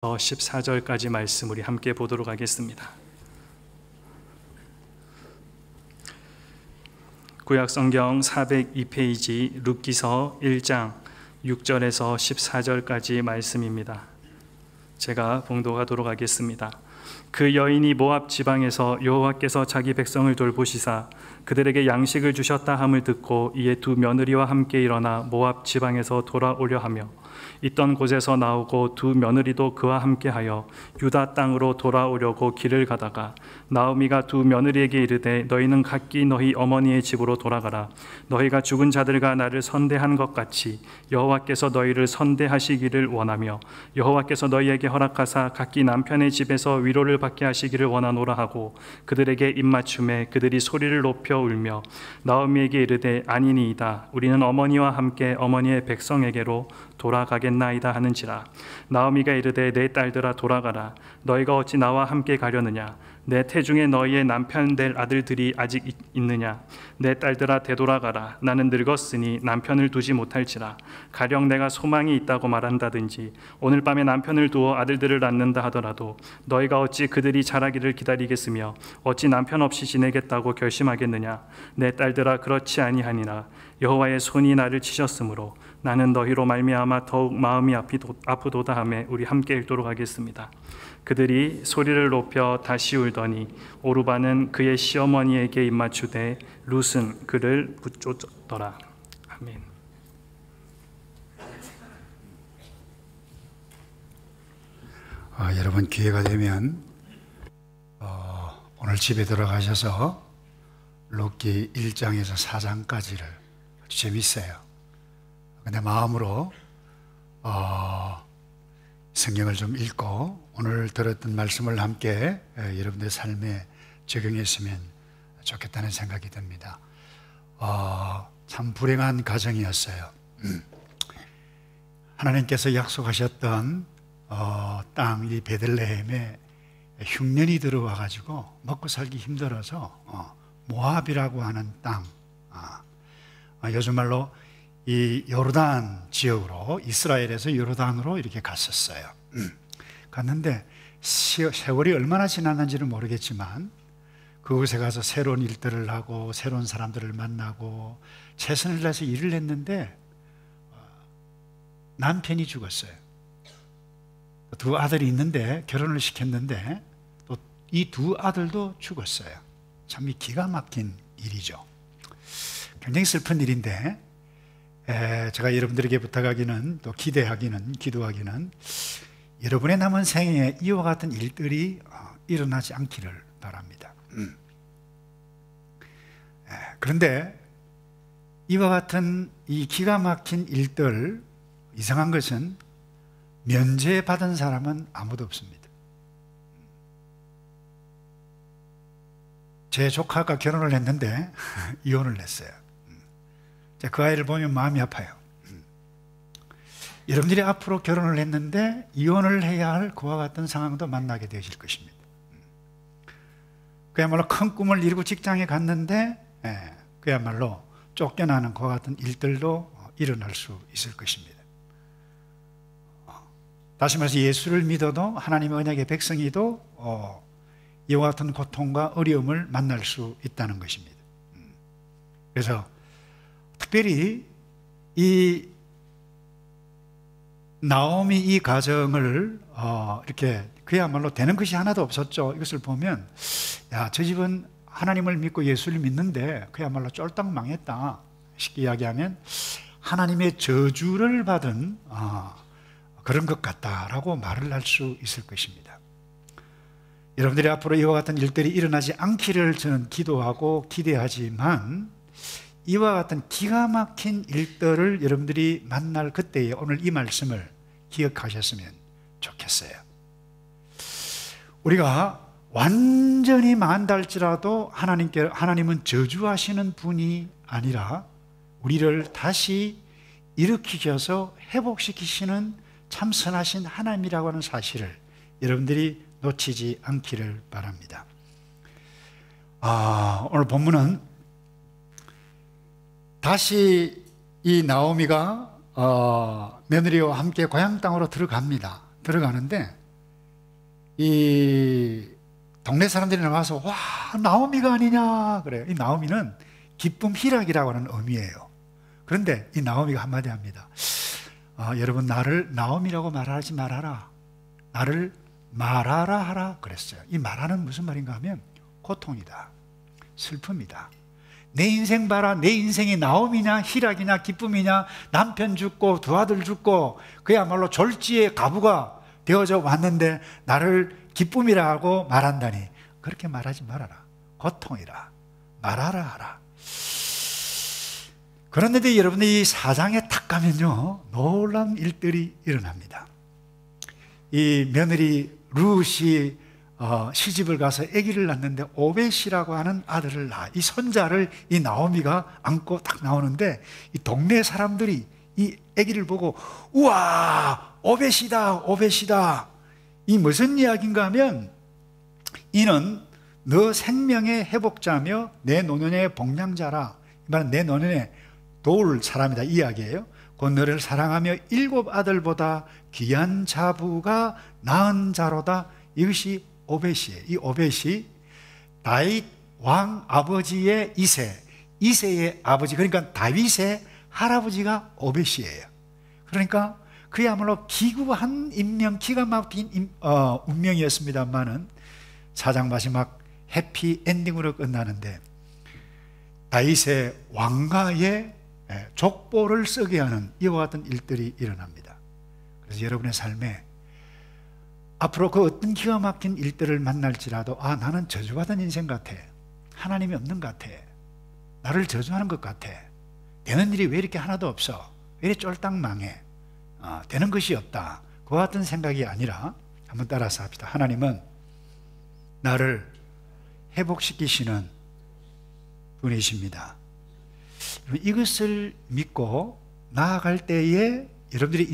14절까지 말씀 우리 함께 보도록 하겠습니다. 구약성경 402페이지 룻기서 1장 6절에서 14절까지 말씀입니다. 제가 봉독하도록 하겠습니다. 그 여인이 모압 지방에서 여호와께서 자기 백성을 돌보시사 그들에게 양식을 주셨다 함을 듣고 이에 두 며느리와 함께 일어나 모압 지방에서 돌아오려 하며 있던 곳에서 나오고 두 며느리도 그와 함께하여 유다 땅으로 돌아오려고 길을 가다가 나오미가 두 며느리에게 이르되 너희는 각기 너희 어머니의 집으로 돌아가라. 너희가 죽은 자들과 나를 선대한 것 같이 여호와께서 너희를 선대하시기를 원하며 여호와께서 너희에게 허락하사 각기 남편의 집에서 위로를 받게 하시기를 원하노라 하고 그들에게 입맞춤에 그들이 소리를 높여 울며 나오미에게 이르되 아니니이다. 우리는 어머니와 함께 어머니의 백성에게로 돌아가겠나이다 하는지라. 나오미가 이르되 내 딸들아 돌아가라. 너희가 어찌 나와 함께 가려느냐? 내 태중에 너희의 남편 될 아들들이 아직 있느냐? 내 딸들아 되돌아가라. 나는 늙었으니 남편을 두지 못할지라. 가령 내가 소망이 있다고 말한다든지 오늘 밤에 남편을 두어 아들들을 낳는다 하더라도 너희가 어찌 그들이 자라기를 기다리겠으며 어찌 남편 없이 지내겠다고 결심하겠느냐? 내 딸들아 그렇지 아니하니라. 여호와의 손이 나를 치셨으므로 나는 너희로 말미암아 더욱 마음이 아프도다 하매 우리 함께 읽도록 하겠습니다. 그들이 소리를 높여 다시 울더니 오르바는 그의 시어머니에게 입맞추되 룻은 그를 붙쫓더라. 아멘. 여러분 기회가 되면 오늘 집에 들어가셔서 룻기 1장에서 4장까지를 아주 재밌어요. 근데 마음으로 성경을 좀 읽고 오늘 들었던 말씀을 함께 여러분들의 삶에 적용했으면 좋겠다는 생각이 듭니다. 참 불행한 가정이었어요. 하나님께서 약속하셨던 땅, 이 베들레헴에 흉년이 들어와 가지고 먹고 살기 힘들어서 모압이라고 하는 땅, 요즘 말로 이 요르단 지역으로, 이스라엘에서 요르단으로 이렇게 갔었어요. 갔는데 세월이 얼마나 지났는지는 모르겠지만 그곳에 가서 새로운 일들을 하고 새로운 사람들을 만나고 최선을 다해서 일을 했는데 남편이 죽었어요. 두 아들이 있는데 결혼을 시켰는데 또 이 두 아들도 죽었어요. 참 이 기가 막힌 일이죠. 굉장히 슬픈 일인데 제가 여러분들에게 부탁하기는, 또 기도하기는 여러분의 남은 생에 이와 같은 일들이 일어나지 않기를 바랍니다. 그런데 이와 같은 이 기가 막힌 일들, 이상한 것은 면제받은 사람은 아무도 없습니다. 제 조카가 결혼을 했는데 이혼을 했어요. 그 아이를 보면 마음이 아파요. 여러분들이 앞으로 결혼을 했는데 이혼을 해야 할 그와 같은 상황도 만나게 되실 것입니다. 그야말로 큰 꿈을 이루고 직장에 갔는데 그야말로 쫓겨나는 그와 같은 일들도 일어날 수 있을 것입니다. 다시 말해서 예수를 믿어도 하나님의 언약의 백성이도 이와 같은 고통과 어려움을 만날 수 있다는 것입니다. 그래서 특별히 이 나오미 이 가정을 이렇게 그야말로 되는 것이 하나도 없었죠. 이것을 보면 저 집은 하나님을 믿고 예수를 믿는데 그야말로 쫄딱 망했다. 쉽게 이야기하면 하나님의 저주를 받은 그런 것 같다라고 말을 할 수 있을 것입니다. 여러분들이 앞으로 이와 같은 일들이 일어나지 않기를 저는 기도하고 기대하지만 이와 같은 기가 막힌 일들을 여러분들이 만날 그때에 오늘 이 말씀을 기억하셨으면 좋겠어요. 우리가 완전히 망한다 할지라도 하나님은 저주하시는 분이 아니라 우리를 다시 일으키셔서 회복시키시는 참 선하신 하나님이라고 하는 사실을 여러분들이 놓치지 않기를 바랍니다. 오늘 본문은 다시 이 나오미가 며느리와 함께 고향 땅으로 들어갑니다. 들어가는데 이 동네 사람들이 나와서 와, 나오미가 아니냐 그래요. 이 나오미는 기쁨 희락이라고 하는 의미예요. 그런데 이 나오미가 한마디 합니다. 여러분, 나를 나오미라고 말하지 말아라. 나를 말하라 하라 그랬어요. 이 말하는 무슨 말인가 하면 고통이다, 슬픔이다. 내 인생 봐라. 내 인생이 나오미냐 희락이냐 기쁨이냐, 남편 죽고 두 아들 죽고 그야말로 졸지의 가부가 되어져 왔는데 나를 기쁨이라고 말한다니, 그렇게 말하지 말아라. 고통이라 말하라 하라. 그런데 여러분들 이 4장에 딱 가면요, 놀라운 일들이 일어납니다. 이 며느리 룻이 시집을 가서 아기를 낳는데 오벳이라고 하는 아들을 낳아. 이 손자를 이 나오미가 안고 딱 나오는데 이 동네 사람들이 이 아기를 보고 우와, 오벳이다 오벳이다. 이 무슨 이야기인가 하면, 이는 너 생명의 회복자며 내 노년의 복량자라. 이 말은 내 노년에 도울 사람이다 이 이야기예요. 곧 너를 사랑하며 7 아들보다 귀한 자부가 낳은 자로다. 이것이 오벳이에요. 이 오벳이 다윗 왕 아버지의 이세의 아버지, 그러니까 다윗의 할아버지가 오벳이에요. 그러니까 그야말로 기구한 인명, 기가 막힌 운명이었습니다만은 4장 마지막 해피 엔딩으로 끝나는데 다윗의 왕가의 족보를 쓰게 하는 이와 같은 일들이 일어납니다. 그래서 여러분의 삶에 앞으로 그 어떤 기가 막힌 일들을 만날지라도 나는 저주받은 인생 같아, 하나님이 없는 것 같아, 나를 저주하는 것 같아, 되는 일이 왜 이렇게 하나도 없어, 왜 이렇게 쫄딱 망해, 되는 것이 없다, 그와 같은 생각이 아니라 한번 따라서 합시다. 하나님은 나를 회복시키시는 분이십니다. 이것을 믿고 나아갈 때에 여러분의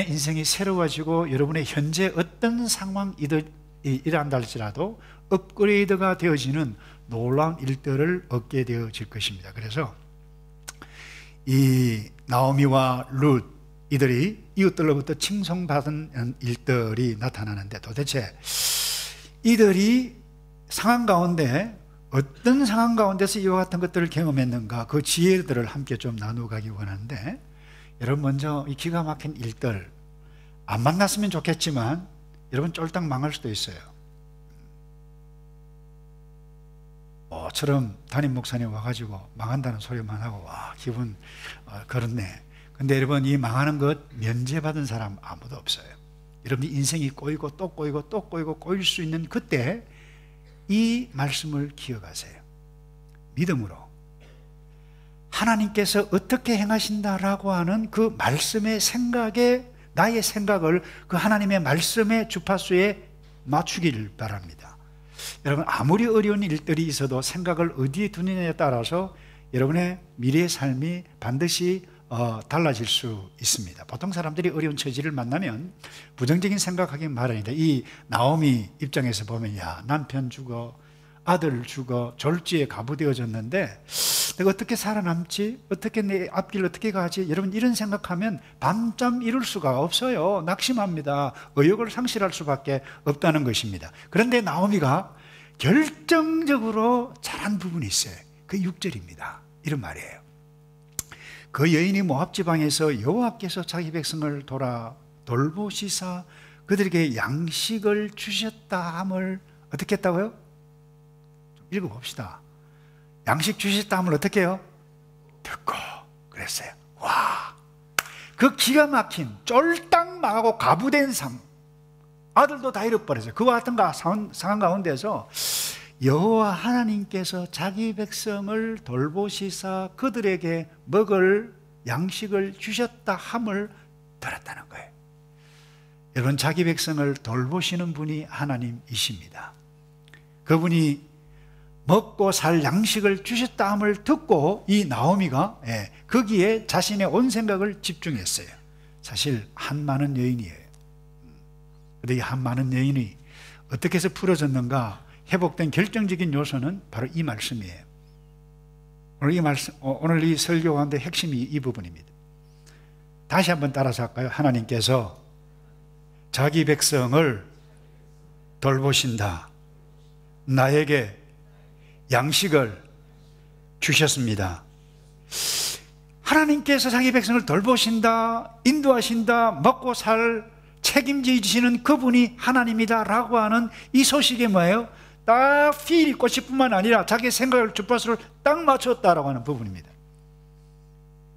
인생이 새로워지고 여러분의 현재 어떤 상황이란다 할지라도 업그레이드가 되어지는 놀라운 일들을 얻게 되어질 것입니다. 그래서 이 나오미와 룻, 이들이 이웃들로부터 칭송받은 일들이 나타나는데, 도대체 이들이 상황 가운데 어떤 상황 가운데서 이와 같은 것들을 경험했는가, 그 지혜들을 함께 좀 나누가기 원하는데, 여러분 먼저 이 기가 막힌 일들 안 만났으면 좋겠지만 여러분 쫄딱 망할 수도 있어요. 처럼 담임 목사님 와가지고 망한다는 소리만 하고 와, 기분 그렇네. 근데 여러분, 이 망하는 것 면제받은 사람 아무도 없어요. 여러분이 인생이 꼬이고 또 꼬이고 또 꼬이고 꼬일 수 있는 그때 이 말씀을 기억하세요. 믿음으로 하나님께서 어떻게 행하신다라고 하는 그 말씀의 생각에, 나의 생각을 그 하나님의 말씀의 주파수에 맞추기를 바랍니다. 여러분, 아무리 어려운 일들이 있어도 생각을 어디에 두느냐에 따라서 여러분의 미래의 삶이 반드시 달라질 수 있습니다. 보통 사람들이 어려운 처지를 만나면 부정적인 생각하기 마련이다. 이 나오미 입장에서 보면, 야, 남편 죽어, 아들 죽어, 졸지에 가부되어졌는데 내가 어떻게 살아남지? 어떻게 내 앞길 어떻게 가지? 여러분, 이런 생각하면 밤잠 이룰 수가 없어요. 낙심합니다. 의욕을 상실할 수밖에 없다는 것입니다. 그런데 나오미가 결정적으로 잘한 부분이 있어요. 그 6절입니다. 이런 말이에요. 그 여인이 모압 지방에서 여호와께서 자기 백성을 돌보시사 그들에게 양식을 주셨다 함을 어떻게 했다고요? 좀 읽어봅시다. 양식 주셨다 함을 어떻게 해요? 듣고 그랬어요. 와, 그 기가 막힌 쫄딱 망하고 가부된 삶, 아들도 다 잃어버렸어요. 그와 같은 상황 가운데서 여호와 하나님께서 자기 백성을 돌보시사 그들에게 먹을 양식을 주셨다 함을 들었다는 거예요. 여러분, 자기 백성을 돌보시는 분이 하나님이십니다. 그분이 먹고 살 양식을 주셨다 함을 듣고 이 나오미가 거기에 자신의 온 생각을 집중했어요. 사실 한 많은 여인이에요. 그런데 이 한 많은 여인이 어떻게 해서 풀어졌는가, 회복된 결정적인 요소는 바로 이 말씀이에요. 오늘 이 설교 가운데 핵심이 이 부분입니다. 다시 한번 따라서 할까요? 하나님께서 자기 백성을 돌보신다. 나에게 양식을 주셨습니다. 하나님께서 자기 백성을 돌보신다, 인도하신다, 먹고 살 책임지시는 그분이 하나님이다 라고 하는 이 소식이 뭐예요? 딱 필 꽃이뿐만 아니라 자기 생각을 주파수를 딱 맞췄다라고 하는 부분입니다.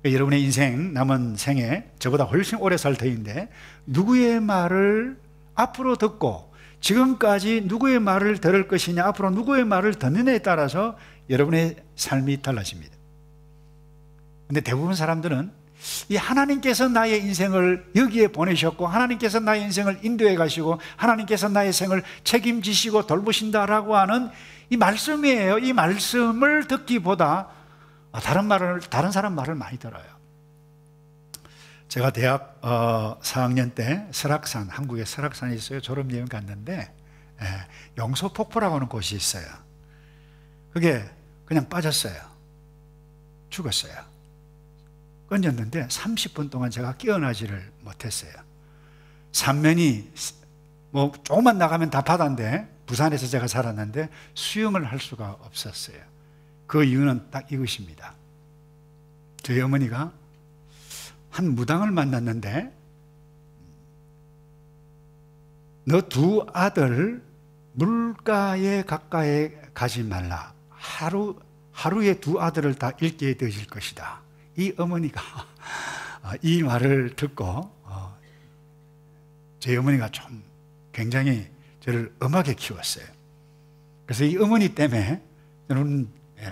여러분의 인생, 남은 생에 저보다 훨씬 오래 살 터인데 누구의 말을 앞으로 듣고 지금까지 누구의 말을 들을 것이냐, 앞으로 누구의 말을 듣느냐에 따라서 여러분의 삶이 달라집니다. 근데 대부분 사람들은 이 하나님께서 나의 인생을 여기에 보내셨고 하나님께서 나의 인생을 인도해 가시고 하나님께서 나의 생을 책임지시고 돌보신다라고 하는 이 말씀이에요. 이 말씀을 듣기보다 다른 사람 말을 많이 들어요. 제가 대학 4학년 때 설악산, 한국에 설악산이 있어요. 졸업여행 갔는데 영소폭포라고 하는 곳이 있어요. 그게 그냥 빠졌어요. 죽었어요. 건졌는데 30분 동안 제가 깨어나지를 못했어요. 삼면이 뭐 조금만 나가면 다 바다인데 부산에서 제가 살았는데 수영을 할 수가 없었어요. 그 이유는 딱 이것입니다. 저희 어머니가 한 무당을 만났는데 너 두 아들 물가에 가까이 가지 말라. 하루에 두 아들을 다 잃게 되실 것이다. 이 어머니가 이 말을 듣고 제 어머니가 좀 굉장히 저를 엄하게 키웠어요. 그래서 이 어머니 때문에 저는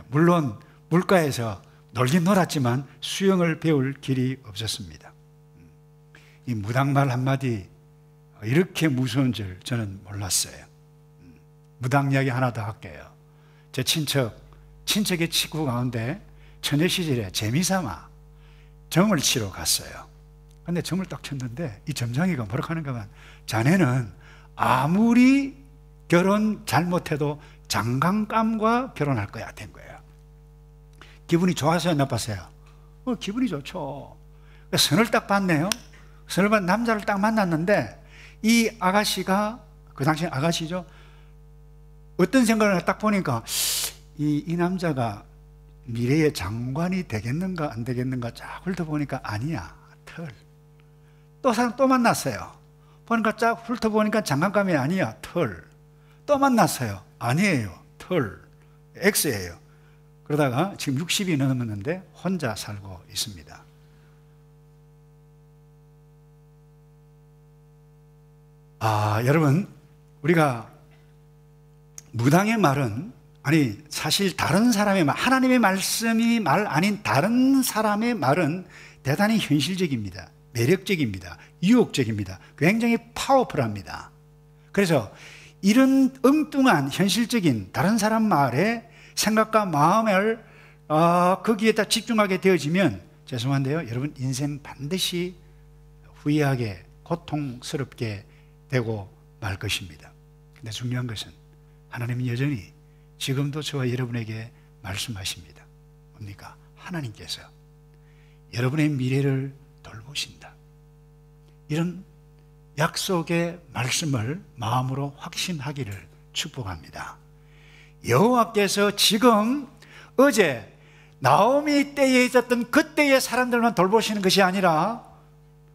물론 물가에서 놀긴 놀았지만 수영을 배울 길이 없었습니다. 이 무당말 한마디 이렇게 무서운 줄 저는 몰랐어요. 무당 이야기 하나 더 할게요. 제 친척의 친구 가운데 처녀 시절에 재미삼아 점을 치러 갔어요. 근데 점을 딱 쳤는데 이 점장이가 뭐라고 하는가 하면 자네는 아무리 결혼 잘못해도 장강감과 결혼할 거야 된 거예요. 기분이 좋았어요, 나빴어요? 기분이 좋죠. 선을 딱 봤네요. 선을 본 남자를 딱 만났는데 이 아가씨가 그 당시 아가씨죠. 어떤 생각을 딱 보니까 이 남자가 미래의 장관이 되겠는가 안 되겠는가 쫙 훑어보니까 아니야, 털. 또 사람 또 만났어요. 보니까 쫙 훑어보니까 장관감이 아니야, 털. 또 만났어요. 아니에요, 털. X예요. 그러다가 지금 60이 넘었는데 혼자 살고 있습니다. 여러분, 우리가 무당의 말은 사실 다른 사람의 말, 하나님의 말씀이 말 아닌 다른 사람의 말은 대단히 현실적입니다. 매력적입니다. 유혹적입니다. 굉장히 파워풀합니다. 그래서 이런 엉뚱한 현실적인 다른 사람 말에 생각과 마음을 거기에다 집중하게 되어지면 죄송한데요, 여러분 인생 반드시 후회하게 고통스럽게 되고 말 것입니다. 근데 중요한 것은 하나님은 여전히 지금도 저와 여러분에게 말씀하십니다. 뭡니까? 하나님께서 여러분의 미래를 돌보신다. 이런 약속의 말씀을 마음으로 확신하기를 축복합니다. 여호와께서 지금 어제 나오미 때에 있었던 그때의 사람들만 돌보시는 것이 아니라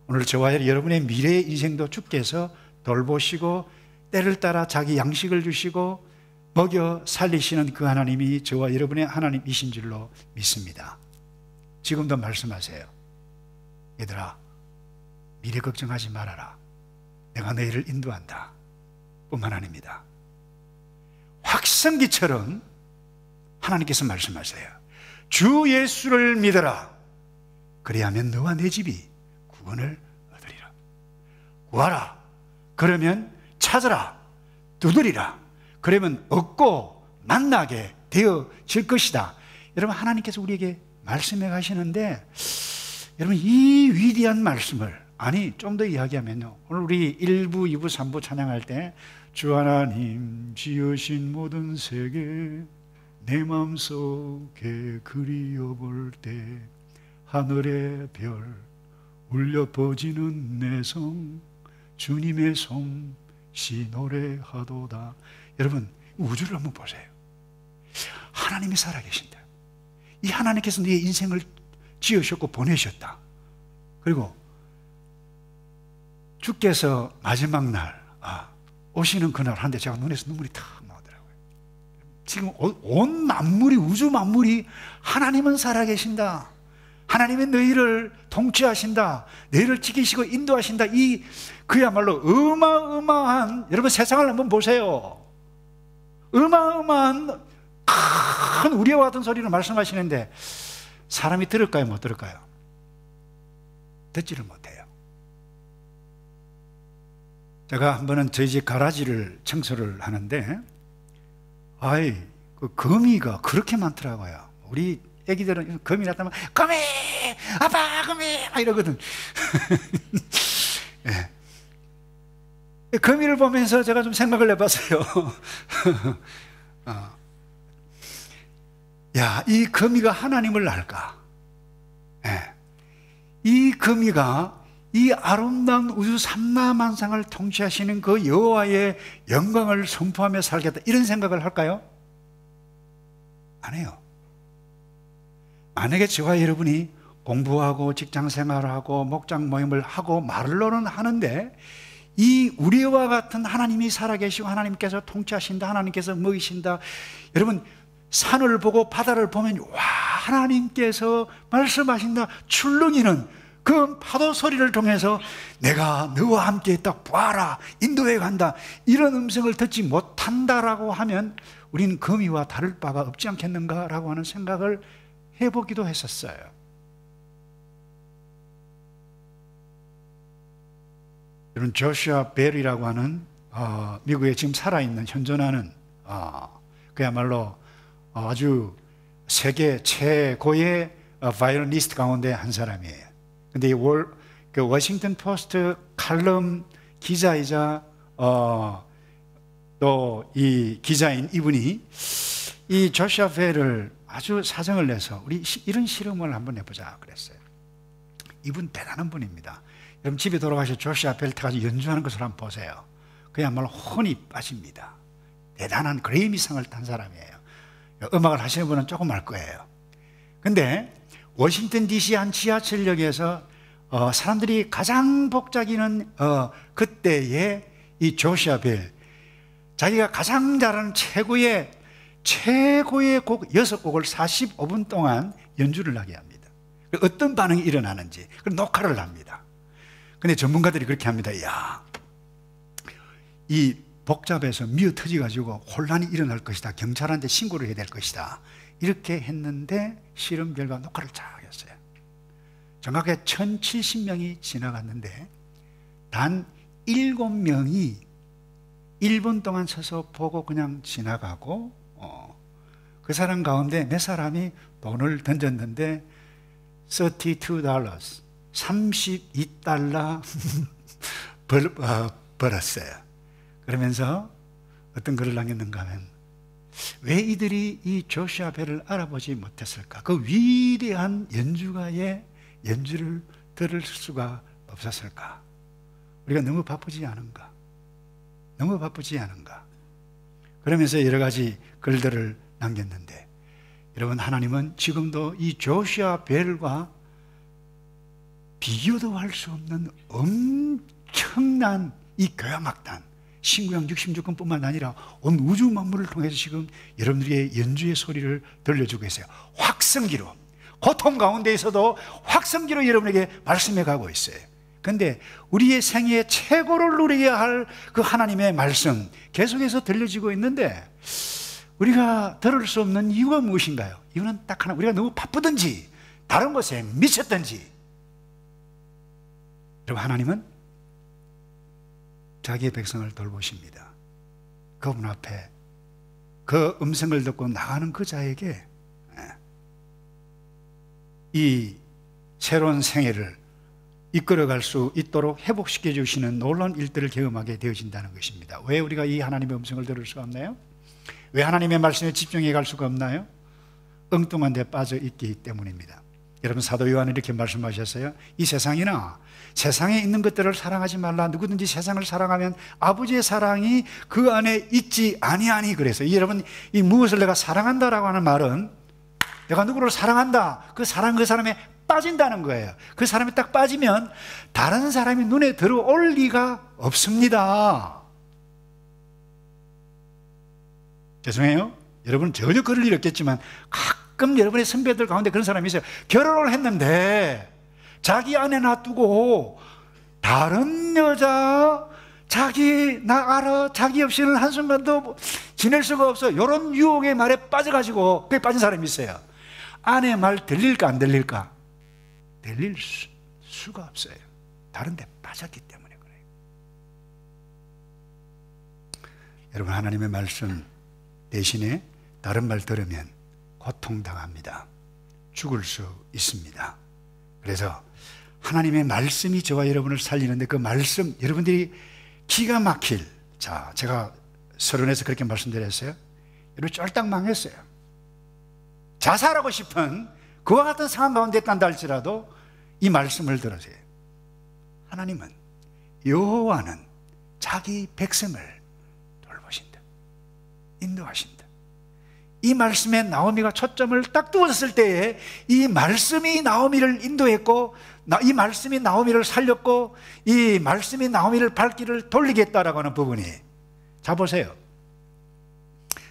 오늘 저와 여러분의 미래의 인생도 주께서 돌보시고 때를 따라 자기 양식을 주시고 먹여 살리시는 그 하나님이 저와 여러분의 하나님이신 줄로 믿습니다. 지금도 말씀하세요. 얘들아, 미래 걱정하지 말아라. 내가 너희를 인도한다. 뿐만 아닙니다. 확성기처럼 하나님께서 말씀하세요. 주 예수를 믿어라. 그리하면 너와 내 집이 구원을 얻으리라. 구하라. 그러면 찾으라. 두드리라. 그러면 얻고 만나게 되어질 것이다. 여러분, 하나님께서 우리에게 말씀해 가시는데 여러분 이 위대한 말씀을 좀 더 이야기하면요, 오늘 우리 1부, 2부, 3부 찬양할 때 주 하나님 지으신 모든 세계 내 마음속에 그리워볼 때 하늘의 별 울려 퍼지는 내 성 주님의 솜씨 노래하도다. 여러분, 우주를 한번 보세요. 하나님이 살아계신다. 이 하나님께서 네 인생을 지으셨고 보내셨다. 그리고 주께서 마지막 날 오시는 그날 하는데 제가 눈에서 눈물이 탁 나오더라고요. 지금 온 만물이, 우주 만물이 하나님은 살아계신다, 하나님은 너희를 통치하신다, 너희를 지키시고 인도하신다, 이 그야말로 어마어마한, 여러분 세상을 한번 보세요. 어마어마한 큰 우리와 같은 소리를 말씀하시는데 사람이 들을까요, 못 들을까요? 듣지를 못해요. 제가 한 번은 저희 집 가라지를 청소를 하는데 그 거미가 그렇게 많더라고요. 우리 애기들은 거미 났다면 거미! 아빠 거미! 이러거든. 네. 거미를 보면서 제가 좀 생각을 해봤어요. 야, 이 거미가 하나님을 알까? 네. 이 거미가 이 아름다운 우주 삼라만상을 통치하시는 그 여호와의 영광을 선포하며 살겠다, 이런 생각을 할까요? 안 해요. 만약에 저와 여러분이 공부하고 직장생활하고 목장 모임을 하고 말로는 하는데 이 우리와 같은 하나님이 살아계시고 하나님께서 통치하신다, 하나님께서 먹이신다, 여러분 산을 보고 바다를 보면 와, 하나님께서 말씀하신다, 출렁이는 그 파도 소리를 통해서 내가 너와 함께 있다, 보아라, 인도해 간다, 이런 음성을 듣지 못한다라고 하면 우리는 거미와 다를 바가 없지 않겠는가라고 하는 생각을 해보기도 했었어요. 이런 조슈아 벨이라고 하는 미국에 지금 살아있는, 현존하는 그야말로 아주 세계 최고의 바이올리니스트 가운데 한 사람이에요. 근데 그 워싱턴 포스트 칼럼 기자이자 또 이 기자인 이분이 이 조슈아 벨을 아주 사정을 내서 우리 이런 실험을 한번 해보자 그랬어요. 이분 대단한 분입니다. 여러분 집에 돌아가셔서 조슈아 벨 가지고 연주하는 것을 한번 보세요. 그야말로 혼이 빠집니다. 대단한 그래미상을 탄 사람이에요. 음악을 하시는 분은 조금 알 거예요. 근데 워싱턴 DC 한 지하철역에서 사람들이 가장 복잡이는 그때의 이 조슈아 벨, 자기가 가장 잘하는 최고의 곡 6곡을 45분 동안 연주를 하게 합니다. 어떤 반응이 일어나는지 녹화를 합니다. 근데 전문가들이 그렇게 합니다. 야, 이 복잡해서 미어 터져가지고 혼란이 일어날 것이다, 경찰한테 신고를 해야 될 것이다, 이렇게 했는데 실험 결과 녹화를 쫙 했어요. 정확하게 1070명이 지나갔는데 단 7명이 1분 동안 서서 보고 그냥 지나가고 그 사람 가운데 몇 사람이 돈을 던졌는데 $32 32달러 벌었어요. 그러면서 어떤 글을 남겼는가 하면, 왜 이들이 이 조슈아 벨을 알아보지 못했을까? 그 위대한 연주가의 연주를 들을 수가 없었을까? 우리가 너무 바쁘지 않은가? 너무 바쁘지 않은가? 그러면서 여러 가지 글들을 남겼는데, 여러분 하나님은 지금도 이 조슈아 벨과 비교도 할 수 없는 엄청난 이 교향악단, 신구약 66권뿐만 아니라 온 우주 만물을 통해서 지금 여러분들의 연주의 소리를 들려주고 계세요. 확성기로, 고통 가운데에서도 확성기로 여러분에게 말씀해 가고 있어요. 그런데 우리의 생애의 최고를 누리게 할 그 하나님의 말씀 계속해서 들려지고 있는데 우리가 들을 수 없는 이유가 무엇인가요? 이유는 딱 하나, 우리가 너무 바쁘든지 다른 것에 미쳤든지. 여러분 하나님은 자기의 백성을 돌보십니다. 그분 앞에 그 음성을 듣고 나가는 그 자에게 이 새로운 생애를 이끌어갈 수 있도록 회복시켜 주시는 놀라운 일들을 경험하게 되어진다는 것입니다. 왜 우리가 이 하나님의 음성을 들을 수가 없나요? 왜 하나님의 말씀에 집중해 갈 수가 없나요? 엉뚱한 데 빠져 있기 때문입니다. 여러분, 사도 요한은 이렇게 말씀하셨어요. 이 세상이나 세상에 있는 것들을 사랑하지 말라. 누구든지 세상을 사랑하면 아버지의 사랑이 그 안에 있지 아니하니. 그래서 여러분, 이 무엇을 내가 사랑한다라고 하는 말은 내가 누구를 사랑한다, 그 사랑 그 사람에 빠진다는 거예요. 그 사람이 딱 빠지면 다른 사람이 눈에 들어올 리가 없습니다. 죄송해요, 여러분 전혀 그럴 일 없겠지만 가끔 여러분의 선배들 가운데 그런 사람이 있어요. 결혼을 했는데 자기 아내 놔두고 다른 여자, 자기 나 알아, 자기 없이는 한순간도 지낼 수가 없어, 이런 유혹의 말에 빠져가지고 그게 빠진 사람이 있어요. 아내 말 들릴까 안 들릴까? 들릴 수가 없어요. 다른 데 빠졌기 때문에 그래요. 여러분, 하나님의 말씀 대신에 다른 말 들으면 고통당합니다. 죽을 수 있습니다. 그래서 하나님의 말씀이 저와 여러분을 살리는데, 그 말씀 여러분들이 기가 막힐, 자, 제가 서론에서 그렇게 말씀드렸어요. 여러분 쫄딱 망했어요. 자살하고 싶은 그와 같은 상황 가운데 있단다 할지라도 이 말씀을 들으세요. 하나님은, 여호와는 자기 백성을 돌보신다, 인도하신다. 이 말씀에 나오미가 초점을 딱 두었을 때에 이 말씀이 나오미를 인도했고, 이 말씀이 나오미를 살렸고, 이 말씀이 나오미를 발길을 돌리겠다라고 하는 부분이, 자 보세요.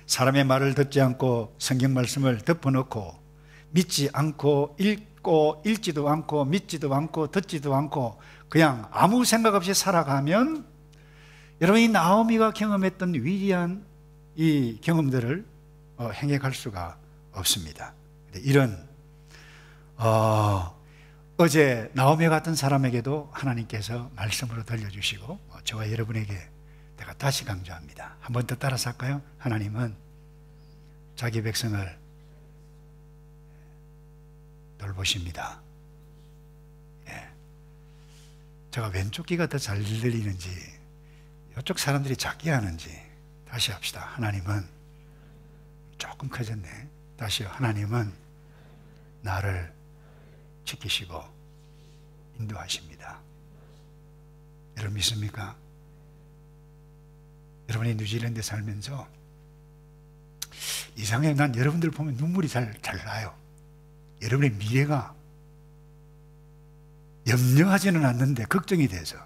사람의 말을 듣지 않고 성경 말씀을 덮어놓고 믿지 않고 읽지도 않고 믿지도 않고 듣지도 않고 그냥 아무 생각 없이 살아가면 여러분이 나오미가 경험했던 위대한 이 경험들을 행해갈 수가 없습니다. 이런 어제 나오미 같은 사람에게도 하나님께서 말씀으로 들려주시고, 저와 여러분에게 내가 다시 강조합니다. 한 번 더 따라서 할까요? 하나님은 자기 백성을 돌보십니다. 예. 제가 왼쪽 귀가 더 잘 들리는지 이쪽 사람들이 작게 하는지 다시 합시다. 하나님은, 조금 커졌네. 다시요. 하나님은 나를 지키시고 인도하십니다. 여러분 믿습니까? 여러분이 뉴질랜드에 살면서 이상하게 난 여러분들 보면 눈물이 잘 나요. 여러분의 미래가 염려하지는 않는데 걱정이 돼서.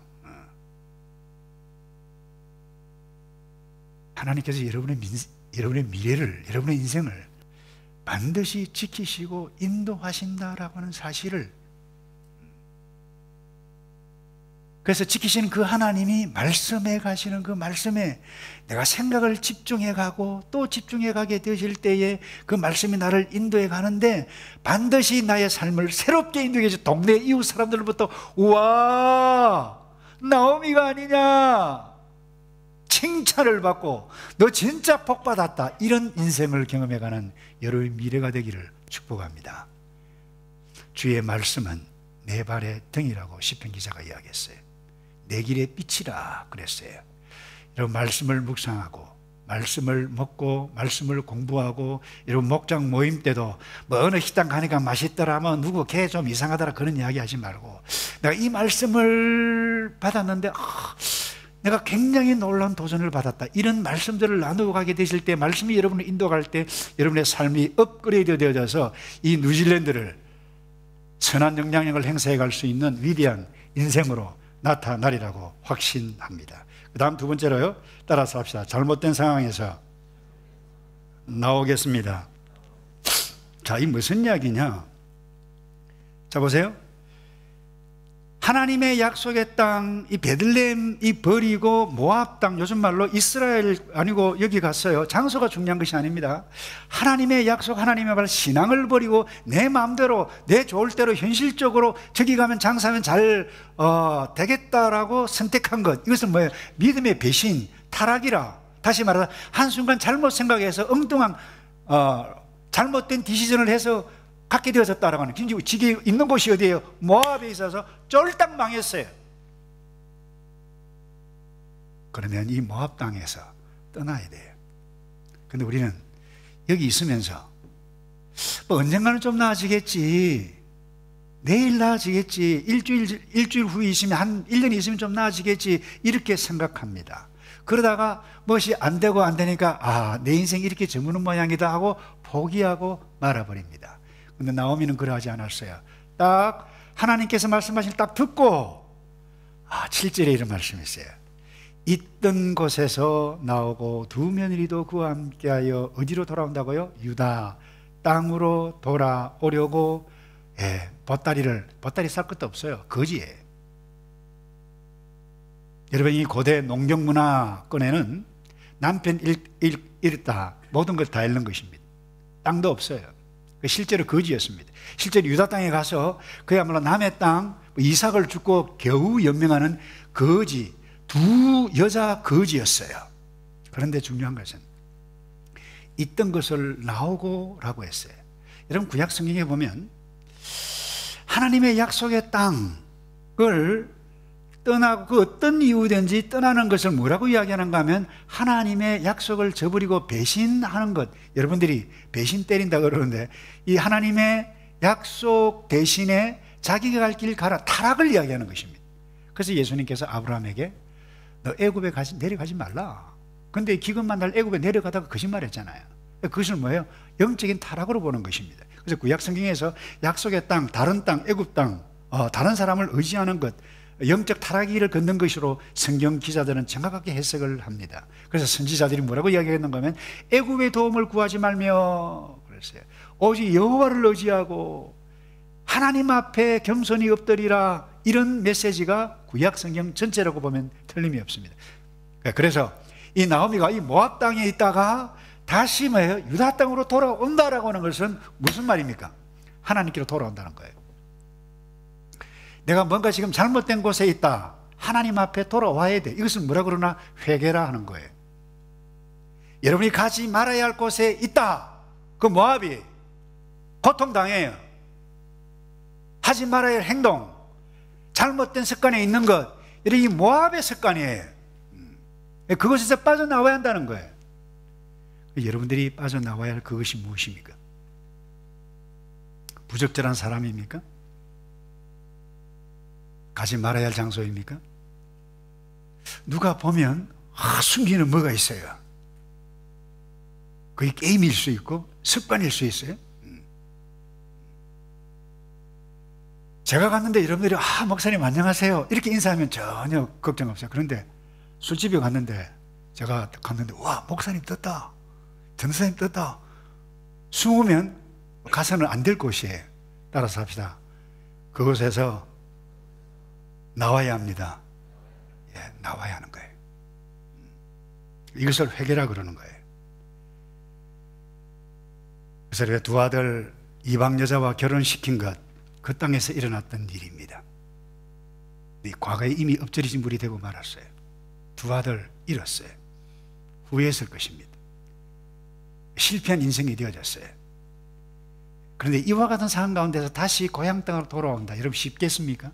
하나님께서 여러분의 미래를, 여러분의 인생을 반드시 지키시고 인도하신다라고 하는 사실을, 그래서 지키시는 그 하나님이 말씀해 가시는 그 말씀에 내가 생각을 집중해 가고 또 집중해 가게 되실 때에 그 말씀이 나를 인도해 가는데 반드시 나의 삶을 새롭게 인도해 주시, 동네 이웃 사람들로부터 우와 나오미가 아니냐 칭찬을 받고 너 진짜 복 받았다, 이런 인생을 경험해 가는 여러분의 미래가 되기를 축복합니다. 주의 말씀은 내 발의 등이라고 시편 기자가 이야기했어요. 내 길의 빛이라 그랬어요. 여러분 말씀을 묵상하고 말씀을 먹고 말씀을 공부하고, 여러분 목장 모임 때도 뭐 어느 식당 가니까 맛있더라, 뭐 누구 개 좀 이상하더라, 그런 이야기 하지 말고 내가 이 말씀을 받았는데 내가 굉장히 놀라운 도전을 받았다, 이런 말씀들을 나누고 가게 되실 때, 말씀이 여러분을 인도할 때 여러분의 삶이 업그레이드 되어져서 이 뉴질랜드를 선한 영향력을 행사해 갈 수 있는 위대한 인생으로 나타나리라고 확신합니다. 그 다음 두 번째로요, 따라서 합시다. 잘못된 상황에서 나오겠습니다. 자, 이 무슨 이야기냐? 자 보세요. 하나님의 약속의 땅, 이 베들레헴이 버리고 모압 땅, 요즘 말로 이스라엘 아니고 여기 갔어요. 장소가 중요한 것이 아닙니다. 하나님의 약속, 하나님의 말, 신앙을 버리고 내 마음대로 내 좋을 대로 현실적으로 저기 가면 장사하면 잘 되겠다라고 선택한 것, 이것은 뭐예요? 믿음의 배신, 타락이라. 다시 말해서 한순간 잘못 생각해서 엉뚱한 잘못된 디시전을 해서 갖게 되어졌다라고 하는, 지금 있는 곳이 어디예요? 모압에 있어서 쫄딱 망했어요. 그러면 이 모압 땅에서 떠나야 돼요. 근데 우리는 여기 있으면서 뭐 언젠가는 좀 나아지겠지, 내일 나아지겠지, 일주일 후에 있으면, 한 1년 있으면 좀 나아지겠지, 이렇게 생각합니다. 그러다가 무엇이 안 되고 안 되니까 내 인생 이렇게 저무는 모양이다 하고 포기하고 말아버립니다. 근데 나오미는 그러하지 않았어요. 딱 하나님께서 말씀하신 딱 듣고 7절에 이런 말씀이 있어요. 있던 곳에서 나오고 두 며느리도 그와 함께하여 어디로 돌아온다고요? 유다 땅으로 돌아오려고. 보따리 쌀 것도 없어요. 거지예요. 여러분, 이 고대 농경 문화권에는 남편 잃다, 모든 걸 다 잃는 것입니다. 땅도 없어요. 실제로 거지였습니다. 실제로 유다 땅에 가서 그야말로 남의 땅 이삭을 죽고 겨우 연명하는 거지, 두 여자 거지였어요. 그런데 중요한 것은 있던 것을 나오고라고 했어요. 여러분, 구약 성경에 보면 하나님의 약속의 땅을 떠나고, 그 어떤 이유든지 떠나는 것을 뭐라고 이야기하는가 하면 하나님의 약속을 저버리고 배신하는 것. 여러분들이 배신 때린다 그러는데, 이 하나님의 약속 대신에 자기가 갈 길 가라, 타락을 이야기하는 것입니다. 그래서 예수님께서 아브라함에게 너 애굽에 내려가지 말라. 근데 기근만 날 애굽에 내려가다가 거짓말했잖아요. 그것을 뭐예요? 영적인 타락으로 보는 것입니다. 그래서 구약 성경에서 약속의 땅, 다른 땅, 애굽 땅, 다른 사람을 의지하는 것, 영적 타락의 길을 걷는 것으로 성경 기자들은 정확하게 해석을 합니다. 그래서 선지자들이 뭐라고 이야기했는가 하면 애굽의 도움을 구하지 말며 그랬어요. 오직 여호와를 의지하고 하나님 앞에 겸손히 엎드리라. 이런 메시지가 구약 성경 전체라고 보면 틀림이 없습니다. 그래서 이 나오미가 이 모압 땅에 있다가 다시 뭐예요? 유다 땅으로 돌아온다라고 하는 것은 무슨 말입니까? 하나님께로 돌아온다는 거예요. 내가 뭔가 지금 잘못된 곳에 있다, 하나님 앞에 돌아와야 돼. 이것을 뭐라 그러나? 회개라 하는 거예요. 여러분이 가지 말아야 할 곳에 있다, 그 모압이 고통당해요. 하지 말아야 할 행동, 잘못된 습관에 있는 것, 이런 이 모압의 습관이에요. 그것에서 빠져나와야 한다는 거예요. 여러분들이 빠져나와야 할 그것이 무엇입니까? 부적절한 사람입니까? 가지 말아야 할 장소입니까? 누가 보면 숨기는 뭐가 있어요. 그게 게임일 수 있고 습관일 수 있어요. 제가 갔는데 여러분들이 목사님 안녕하세요 이렇게 인사하면 전혀 걱정 없어요. 그런데 술집에 갔는데 제가 갔는데 와, 목사님 떴다, 전사님 떴다, 숨으면 가서는 안 될 곳이에요. 따라서 합시다. 그곳에서 나와야 합니다. 나와야 하는 거예요. 이것을 회개라 그러는 거예요. 그래서 우리가 두 아들 이방 여자와 결혼시킨 것, 그 땅에서 일어났던 일입니다. 과거에 이미 엎질러진 물이 되고 말았어요. 두 아들 잃었어요. 후회했을 것입니다. 실패한 인생이 되어졌어요. 그런데 이와 같은 상황 가운데서 다시 고향 땅으로 돌아온다, 여러분 쉽겠습니까?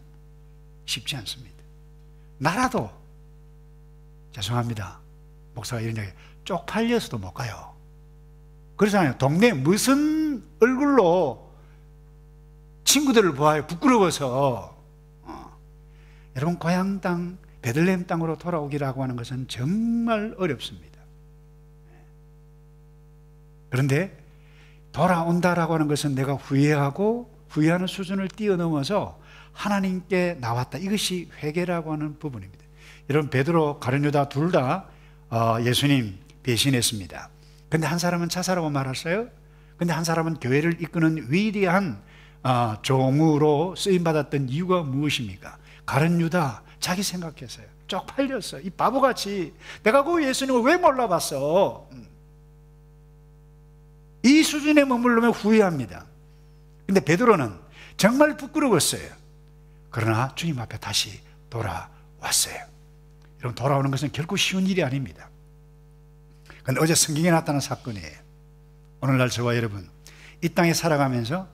쉽지 않습니다. 나라도, 죄송합니다, 목사가 이런 얘기, 쪽팔려서도 못 가요. 그러잖아요. 동네 무슨 얼굴로 친구들을 보아요, 부끄러워서. 여러분, 고향 땅, 베들레헴 땅으로 돌아오기라고 하는 것은 정말 어렵습니다. 그런데 돌아온다라고 하는 것은 내가 후회하는 수준을 뛰어넘어서 하나님께 나왔다, 이것이 회개라고 하는 부분입니다. 여러분, 베드로, 가룟 유다 둘 다 예수님 배신했습니다. 근데 한 사람은 자살하고 말았어요. 근데 한 사람은 교회를 이끄는 위대한 종으로 쓰임받았던 이유가 무엇입니까? 가룟 유다, 자기 생각했어요. 쪽팔렸어. 이 바보같이 내가 그 예수님을 왜 몰라봤어? 이 수준에 머물르면 후회합니다. 근데 베드로는 정말 부끄러웠어요. 그러나 주님 앞에 다시 돌아왔어요. 여러분, 돌아오는 것은 결코 쉬운 일이 아닙니다. 그런데 어제 성경에 나타난 사건이에요. 오늘날 저와 여러분, 이 땅에 살아가면서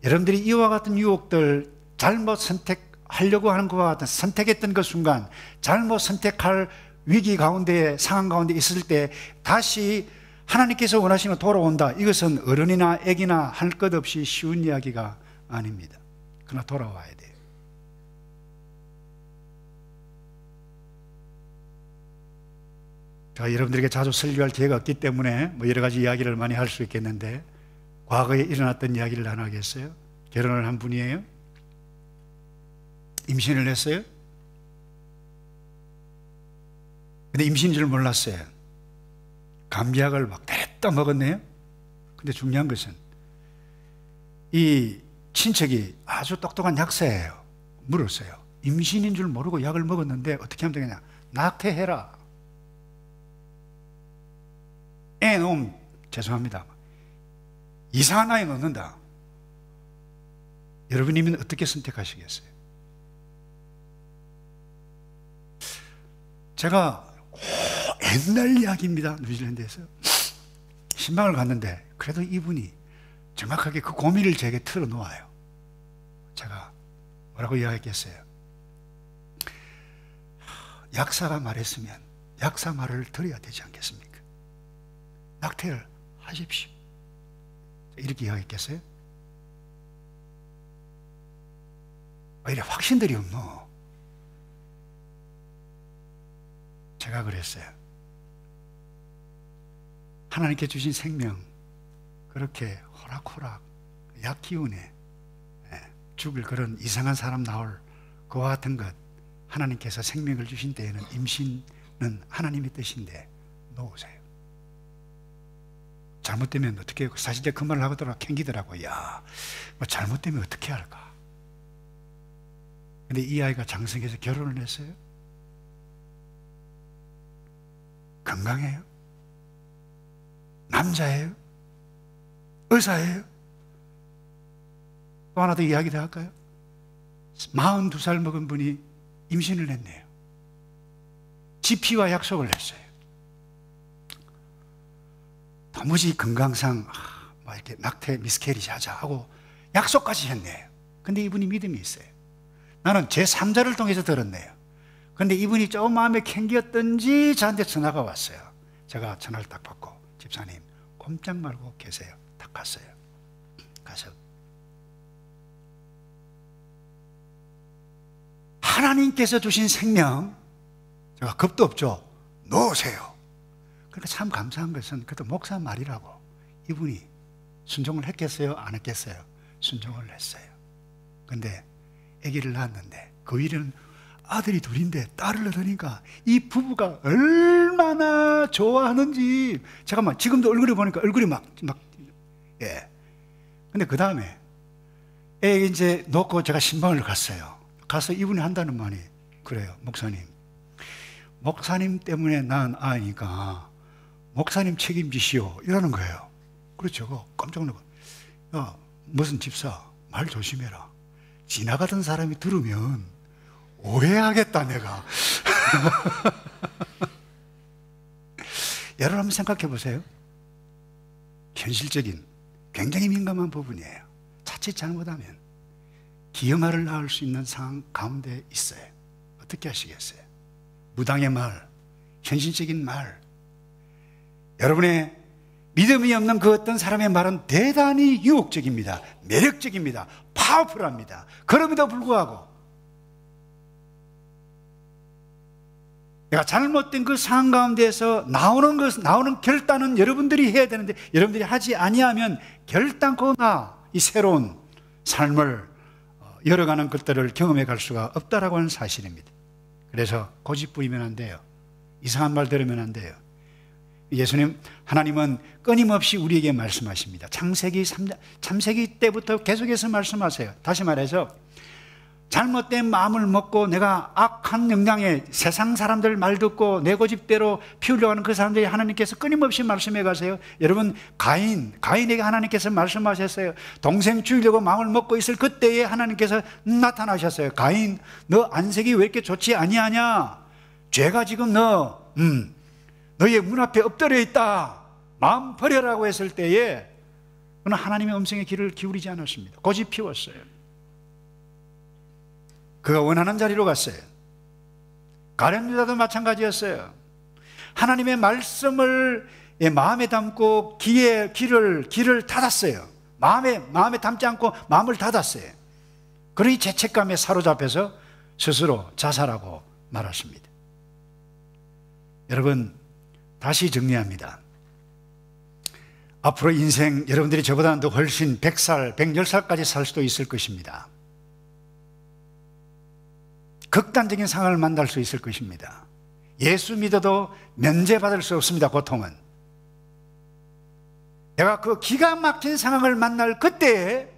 여러분들이 이와 같은 유혹들, 잘못 선택하려고 하는 것과 같은, 선택했던 그 순간 잘못 선택할 위기 가운데, 상황 가운데 있을 때 다시 하나님께서 원하시는 돌아온다, 이것은 어른이나 애기나 할 것 없이 쉬운 이야기가 아닙니다. 그러나 돌아와야 돼요. 제가 여러분들에게 자주 설교할 기회가 없기 때문에 뭐 여러 가지 이야기를 많이 할 수 있겠는데, 과거에 일어났던 이야기를 하나 하겠어요? 결혼을 한 분이에요. 임신을 했어요. 근데 임신인 줄 몰랐어요. 감기약을 막 때렸다 먹었네요. 근데 중요한 것은 이 친척이 아주 똑똑한 약사예요. 물었어요. 임신인 줄 모르고 약을 먹었는데 어떻게 하면 되겠냐? 낙태해라. 애 놓으면, 죄송합니다, 이상한 아이 놓는다. 여러분이면 어떻게 선택하시겠어요? 제가 옛날 이야기입니다. 뉴질랜드에서 신방을 갔는데 그래도 이분이 정확하게 그 고민을 제게 털어놓아요. 제가 뭐라고 이야기했겠어요? 약사가 말했으면 약사 말을 들어야 되지 않겠습니까? 낙태를 하십시오. 이렇게 이야기했겠어요? 이래 확신들이 없노? 제가 그랬어요. 하나님께 주신 생명, 그렇게 호락호락 약 기운에 죽을 그런 이상한 사람 나올 그와 같은 것, 하나님께서 생명을 주신 때에는 임신은 하나님의 뜻인데 놓으세요. 잘못되면 어떻게 해요? 사실 제가 그 말을 하더라고 캥기더라고요. 야, 뭐 잘못되면 어떻게 할까? 근데 이 아이가 장성해서 결혼을 했어요. 건강해요. 남자예요. 의사예요. 또 하나 더 이야기 더 할까요? 42살 먹은 분이 임신을 했네요. GP와 약속을 했어요. 도무지 건강상 뭐 이렇게 낙태 미스캐리지 하자 하고 약속까지 했네요. 근데 이분이 믿음이 있어요. 나는 제3자를 통해서 들었네요. 근데 이분이 좀 마음에 캥겼던지 저한테 전화가 왔어요. 제가 전화를 딱 받고, 집사님 꼼짝 말고 계세요. 딱 갔어요. 가서 하나님께서 주신 생명, 제가 겁도 없죠. 놓으세요. 그러니까 참 감사한 것은 그래도 목사 말이라고 이분이 순종을 했겠어요? 안 했겠어요? 순종을 했어요. 근데 아기를 낳았는데 그 일은 아들이 둘인데 딸을 얻으니까 이 부부가 얼마나 좋아하는지, 잠깐만, 지금도 얼굴을 보니까 얼굴이 예. 근데 그 다음에 애 이제 놓고 제가 신방을 갔어요. 가서 이분이 한다는 말이, 그래요, 목사님 때문에 낳은 아이니까 목사님 책임지시오, 이러는 거예요. 그렇죠. 깜짝 놀고, 야, 무슨 집사, 말 조심해라. 지나가던 사람이 들으면 오해하겠다, 내가. 여러분 한번 생각해 보세요. 현실적인 굉장히 민감한 부분이에요. 자칫 잘못하면 기형아를 낳을 수 있는 상황 가운데 있어요. 어떻게 하시겠어요? 무당의 말, 현실적인 말, 여러분의 믿음이 없는 그 어떤 사람의 말은 대단히 유혹적입니다. 매력적입니다. 파워풀합니다. 그럼에도 불구하고 내가 잘못된 그 상황 가운데에서 나오는 결단은 여러분들이 해야 되는데, 여러분들이 하지 아니하면 결단코 이 새로운 삶을 열어가는 것들을 경험해 갈 수가 없다라고 하는 사실입니다. 그래서 고집 부리면 안 돼요. 이상한 말 들으면 안 돼요. 예수님, 하나님은 끊임없이 우리에게 말씀하십니다. 창세기 때부터 계속해서 말씀하세요. 다시 말해서 잘못된 마음을 먹고 내가 악한 영향에 세상 사람들 말 듣고 내 고집대로 피우려고 하는 그 사람들이 하나님께서 끊임없이 말씀해 가세요. 여러분, 가인에게 하나님께서 말씀하셨어요. 동생 죽이려고 마음을 먹고 있을 그때에 하나님께서 나타나셨어요. 가인, 너 안색이 왜 이렇게 좋지 아니하냐? 죄가 지금 너의 문 앞에 엎드려 있다. 마음 버려라고 했을 때에 그는 하나님의 음성에 귀를 기울이지 않았습니다. 고집 피웠어요. 그가 원하는 자리로 갔어요. 가룟 유다도 마찬가지였어요. 하나님의 말씀을 마음에 담고 길을 닫았어요. 마음에 담지 않고 마음을 닫았어요. 그의 죄책감에 사로잡혀서 스스로 자살하고 말았습니다. 여러분, 다시 정리합니다. 앞으로 인생 여러분들이 저보다 더 훨씬 100살, 110살까지 살 수도 있을 것입니다. 극단적인 상황을 만날 수 있을 것입니다. 예수 믿어도 면제받을 수 없습니다. 고통은. 내가 그 기가 막힌 상황을 만날 그때에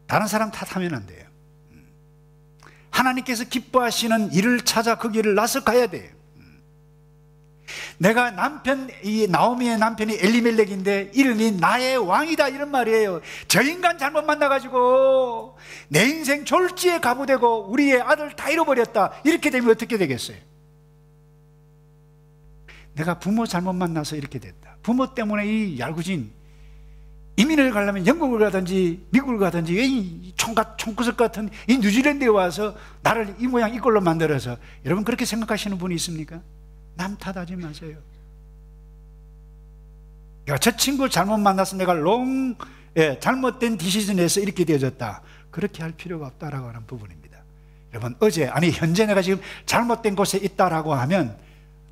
다른 사람 탓하면 안 돼요. 하나님께서 기뻐하시는 일을 찾아 그 길을 나서 가야 돼요. 내가 이 나오미의 남편이 엘리멜렉인데 이름이 나의 왕이다 이런 말이에요. 저 인간 잘못 만나가지고 내 인생 졸지에 가부되고 우리의 아들 다 잃어버렸다. 이렇게 되면 어떻게 되겠어요? 내가 부모 잘못 만나서 이렇게 됐다. 부모 때문에 이 얄궂은 이민을 가려면 영국을 가든지 미국을 가든지 이 총구석 같은 이 뉴질랜드에 와서 나를 이 모양 이 꼴로 만들어서, 여러분 그렇게 생각하시는 분이 있습니까? 남 탓하지 마세요. 저 친구 잘못 만나서 내가 잘못된 디시전에서 이렇게 되어졌다. 그렇게 할 필요가 없다라고 하는 부분입니다. 여러분, 현재 내가 지금 잘못된 곳에 있다라고 하면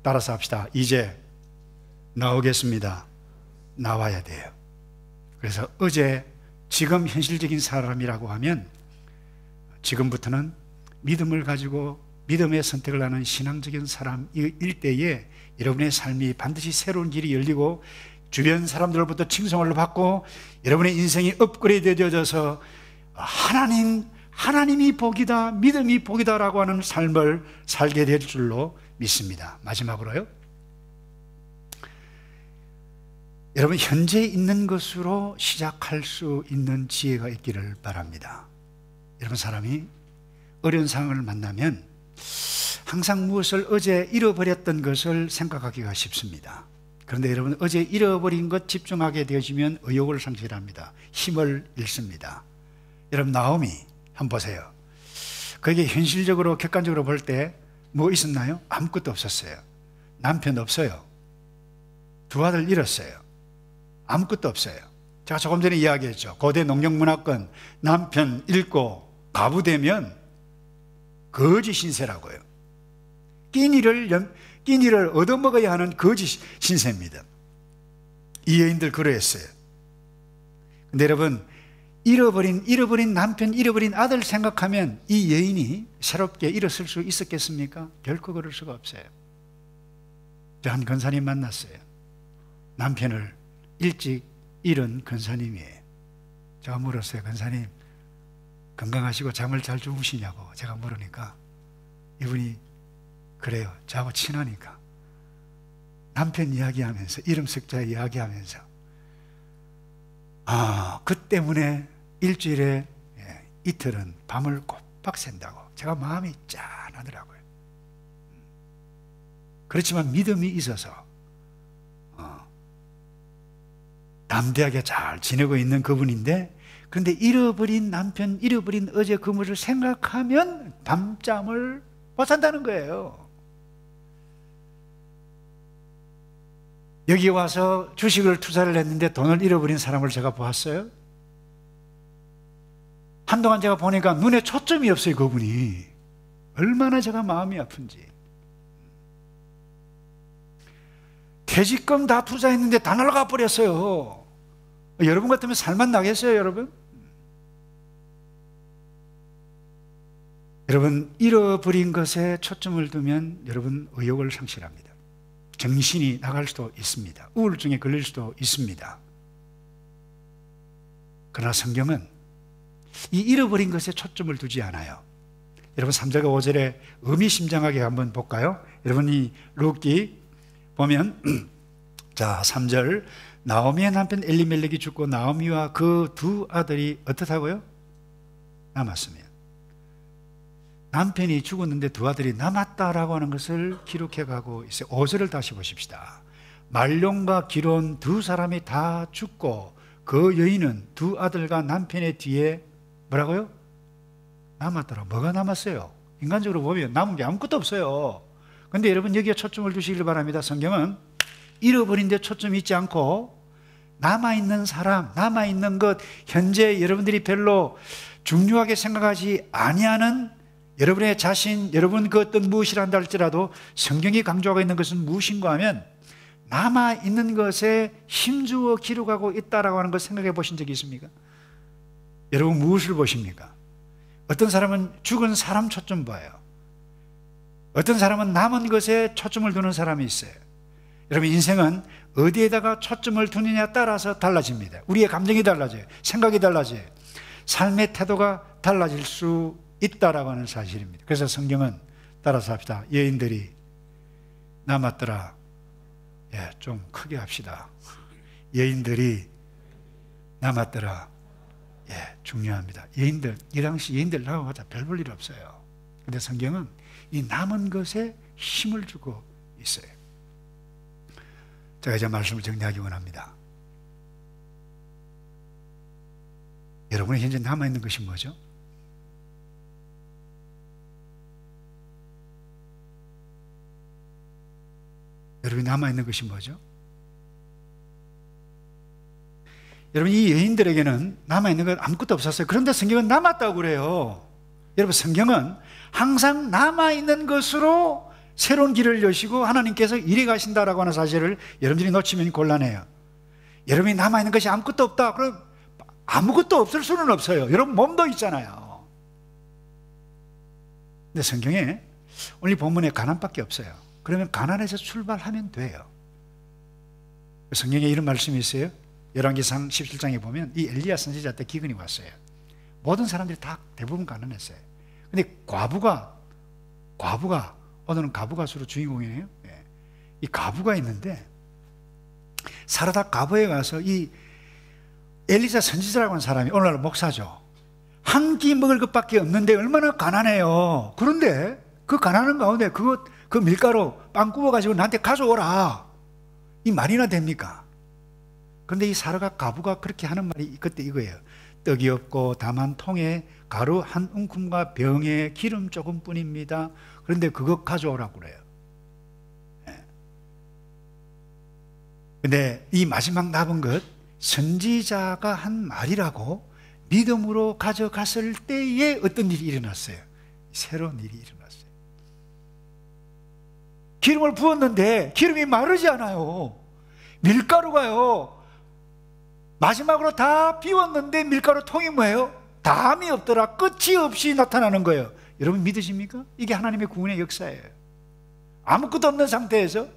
따라서 합시다. 이제 나오겠습니다. 나와야 돼요. 그래서 지금 현실적인 사람이라고 하면 지금부터는 믿음을 가지고 믿음의 선택을 하는 신앙적인 사람일 때에 여러분의 삶이 반드시 새로운 길이 열리고 주변 사람들로부터 칭송을 받고 여러분의 인생이 업그레이드 되어져서 하나님이 복이다, 믿음이 복이다라고 하는 삶을 살게 될 줄로 믿습니다. 마지막으로요, 여러분 현재 있는 것으로 시작할 수 있는 지혜가 있기를 바랍니다. 여러분, 사람이 어려운 상황을 만나면 항상 무엇을 어제 잃어버렸던 것을 생각하기가 쉽습니다. 그런데 여러분, 어제 잃어버린 것 집중하게 되어지면 의욕을 상실합니다. 힘을 잃습니다. 여러분, 나오미 한번 보세요. 그게 현실적으로 객관적으로 볼 때 뭐 있었나요? 아무것도 없었어요. 남편 없어요. 두 아들 잃었어요. 아무것도 없어요. 제가 조금 전에 이야기했죠. 고대 농경문화권 남편 잃고 가부되면 거지 신세라고요. 끼니를 얻어먹어야 하는 거지 신세입니다. 이 여인들 그러했어요. 근데 여러분, 잃어버린 남편, 잃어버린 아들 생각하면 이 여인이 새롭게 일어설 수 있었겠습니까? 결코 그럴 수가 없어요. 저 한 권사님 만났어요. 남편을 일찍 잃은 권사님이에요. 제가 물었어요. 권사님, 건강하시고 잠을 잘 주무시냐고 제가 물으니까 이분이 그래요. 저하고 친하니까 남편 이야기하면서, 이름 석자 이야기하면서 그 때문에 일주일에 이틀은 밤을 꼬박 샌다고. 제가 마음이 짠하더라고요. 그렇지만 믿음이 있어서 담대하게 잘 지내고 있는 그분인데, 그런데 잃어버린 남편, 잃어버린 어제 그물을 생각하면 밤잠을 못 산다는 거예요. 여기 와서 주식을 투자를 했는데 돈을 잃어버린 사람을 제가 보았어요. 한동안 제가 보니까 눈에 초점이 없어요. 그분이 얼마나 제가 마음이 아픈지. 퇴직금 다 투자했는데 다 날아가 버렸어요. 여러분 같으면 살만 나겠어요, 여러분? 여러분, 잃어버린 것에 초점을 두면 여러분 의욕을 상실합니다. 정신이 나갈 수도 있습니다. 우울증에 걸릴 수도 있습니다. 그러나 성경은 이 잃어버린 것에 초점을 두지 않아요. 여러분, 3절과 5절에 의미심장하게 한번 볼까요? 여러분, 이 룻기 보면 자, 3절, 나오미의 남편 엘리멜렉이 죽고 나오미와 그 두 아들이 어떻다고요? 남았으면. 남편이 죽었는데 두 아들이 남았다라고 하는 것을 기록해 가고 있어요. 5절을 다시 보십시다. 말론과 기론 두 사람이 다 죽고 그 여인은 두 아들과 남편의 뒤에 뭐라고요? 남았더라. 뭐가 남았어요? 인간적으로 보면 남은 게 아무것도 없어요. 그런데 여러분, 여기에 초점을 두시길 바랍니다. 성경은 잃어버린 데 초점이 있지 않고 남아있는 사람, 남아있는 것, 현재 여러분들이 별로 중요하게 생각하지 아니하는 여러분의 자신, 여러분 그 어떤 무엇이라 한다 할지라도 성경이 강조하고 있는 것은 무엇인가 하면 남아있는 것에 힘주어 기록하고 있다라고 하는 것 생각해 보신 적이 있습니까? 여러분 무엇을 보십니까? 어떤 사람은 죽은 사람 초점 봐요. 어떤 사람은 남은 것에 초점을 두는 사람이 있어요. 여러분 인생은 어디에다가 초점을 두느냐에 따라서 달라집니다. 우리의 감정이 달라져요. 생각이 달라져요. 삶의 태도가 달라질 수 있다라고 하는 사실입니다. 그래서 성경은 따라서 합시다. 여인들이 남았더라. 예, 좀 크게 합시다. 여인들이 남았더라. 예, 중요합니다. 여인들, 이 당시 여인들 나와봤자 별 볼 일 없어요. 근데 성경은 이 남은 것에 힘을 주고 있어요. 제가 이제 말씀을 정리하기 원합니다. 여러분이 현재 남아있는 것이 뭐죠? 여러분이 남아있는 것이 뭐죠? 여러분 이 여인들에게는 남아있는 건 아무것도 없었어요. 그런데 성경은 남았다고 그래요. 여러분 성경은 항상 남아있는 것으로 새로운 길을 여시고 하나님께서 이리 가신다라고 하는 사실을 여러분들이 놓치면 곤란해요. 여러분이 남아있는 것이 아무것도 없다. 그럼 아무것도 없을 수는 없어요. 여러분 몸도 있잖아요. 근데 성경에 오늘 본문에 가난밖에 없어요. 그러면 가난에서 출발하면 돼요. 성경에 이런 말씀이 있어요. 열왕기상 17장에 보면 이 엘리야 선지자 때 기근이 왔어요. 모든 사람들이 다 대부분 가난했어요. 근데 과부가 오늘은 가부가수로 주인공이에요. 이 가부가 있는데 사르다 가부에 가서 이 엘리사 선지자라고 하는 사람이 오늘날 목사죠. 한 끼 먹을 것밖에 없는데 얼마나 가난해요. 그런데 그 가난한 가운데 그 밀가루 빵 구워가지고 나한테 가져오라. 이 말이나 됩니까? 그런데 이 사르가 가부가 그렇게 하는 말이 그때 이거예요. 떡이 없고 다만 통에 가루 한 움큼과 병에 기름 조금 뿐입니다. 그런데 그거 가져오라고 그래요. 근데 이 마지막 남은 것 선지자가 한 말이라고 믿음으로 가져갔을 때에 어떤 일이 일어났어요. 새로운 일이 일어났어요. 기름을 부었는데 기름이 마르지 않아요. 밀가루가요 마지막으로 다 비웠는데 밀가루 통이 뭐예요? 담이 없더라. 끝이 없이 나타나는 거예요. 여러분 믿으십니까? 이게 하나님의 구원의 역사예요. 아무것도 없는 상태에서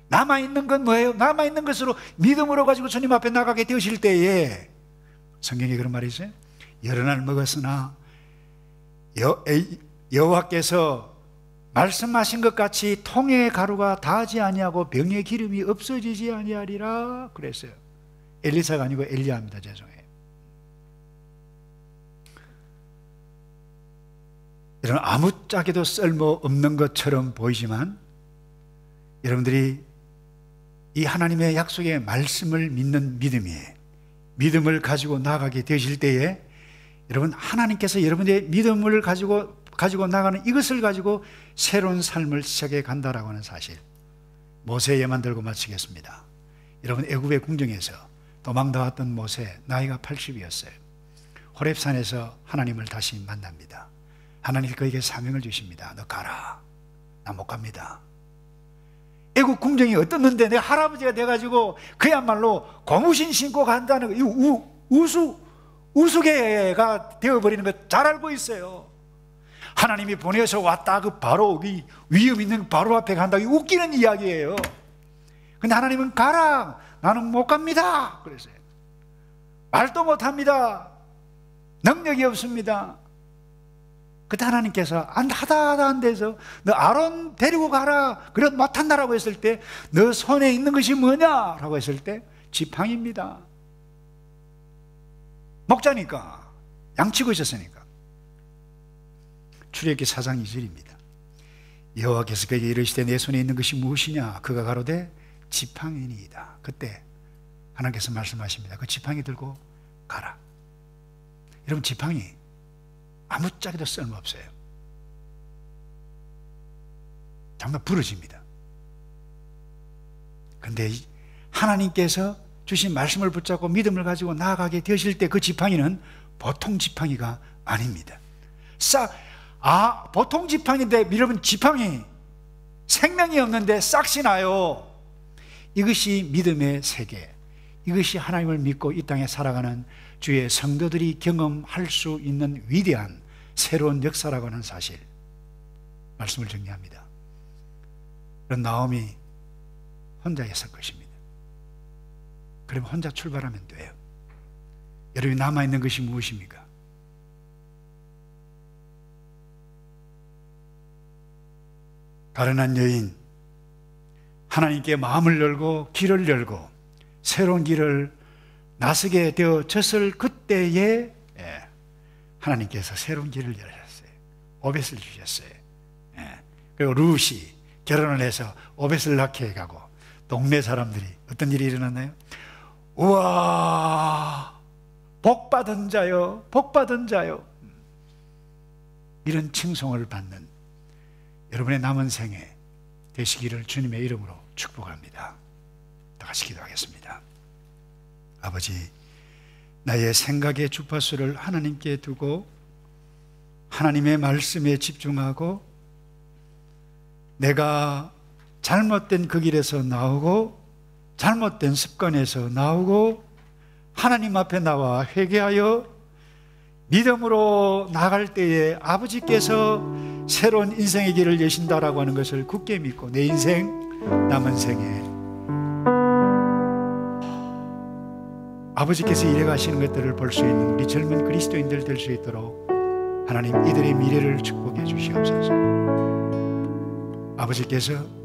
남아있는 건 뭐예요? 남아있는 것으로 믿음으로 가지고 주님 앞에 나가게 되실 때에 성경에 그런 말이 있어요. 여러 날 먹었으나 여호와께서 말씀하신 것 같이 통의 가루가 다하지 아니하고 병의 기름이 없어지지 아니하리라 그랬어요. 엘리사가 아니고 엘리야입니다. 죄송해요. 이런 아무짝에도 쓸모없는 것처럼 보이지만 여러분들이 이 하나님의 약속의 말씀을 믿는 믿음을 가지고 나아가게 되실 때에 여러분 하나님께서 여러분의 믿음을 가지고 나가는 이것을 가지고 새로운 삶을 시작해 간다라고 하는 사실. 모세 예만 들고 마치겠습니다. 여러분 애굽의 궁정에서 도망나왔던 모세 나이가 80이었어요. 호렙산에서 하나님을 다시 만납니다. 하나님이 그에게 사명을 주십니다. 너 가라. 나 못 갑니다. 애국 궁정이 어떻는데 내 할아버지가 돼가지고 그야말로 고무신 신고 간다는 우스개가 되어버리는 거 잘 알고 있어요. 하나님이 보내서 왔다 그 바로 위험 있는 바로 앞에 간다. 웃기는 이야기예요. 근데 하나님은 가라. 나는 못 갑니다. 그랬어요. 말도 못합니다. 능력이 없습니다. 그때 하나님께서 하다 안 돼서 너 아론 데리고 가라. 그래도 못한다라고 했을 때 너 손에 있는 것이 뭐냐라고 했을 때 지팡이입니다. 목자니까 양치고 있었으니까. 출애굽기 4장 2절입니다. 여호와께서 그에게 이르시되 내 손에 있는 것이 무엇이냐? 그가 가로되 지팡이니이다. 그때 하나님께서 말씀하십니다. 그 지팡이 들고 가라. 여러분 지팡이 아무짝에도 쓸모없어요. 정말 부러집니다. 그런데 하나님께서 주신 말씀을 붙잡고 믿음을 가지고 나아가게 되실 때 그 지팡이는 보통 지팡이가 아닙니다. 보통 지팡이인데 여러분, 지팡이 생명이 없는데 싹이 나요. 이것이 믿음의 세계, 이것이 하나님을 믿고 이 땅에 살아가는 주의 성도들이 경험할 수 있는 위대한 새로운 역사라고 하는 사실, 말씀을 정리합니다. 그런 나옴이 혼자였을 것입니다. 그러면 혼자 출발하면 돼요. 여러분이 남아있는 것이 무엇입니까? 가련한 여인, 하나님께 마음을 열고 길을 열고 새로운 길을 나서게 되어졌을 그때에 하나님께서 새로운 길을 열으셨어요. 오벳을 주셨어요. 그리고 룻이 결혼을 해서 오벳을 낳게 해가고 동네 사람들이 어떤 일이 일어났나요? 우와, 복받은 자요, 복받은 자요, 이런 칭송을 받는 여러분의 남은 생에 되시기를 주님의 이름으로 축복합니다. 다 같이 기도하겠습니다. 아버지, 나의 생각의 주파수를 하나님께 두고 하나님의 말씀에 집중하고 내가 잘못된 그 길에서 나오고 잘못된 습관에서 나오고 하나님 앞에 나와 회개하여 믿음으로 나갈 때에 아버지께서 새로운 인생의 길을 여신다라고 하는 것을 굳게 믿고 내 인생 남은 생에 아버지께서 일해가시는 것들을 볼 수 있는 우리 젊은 그리스도인들 될 수 있도록 하나님 이들의 미래를 축복해 주시옵소서. 아버지께서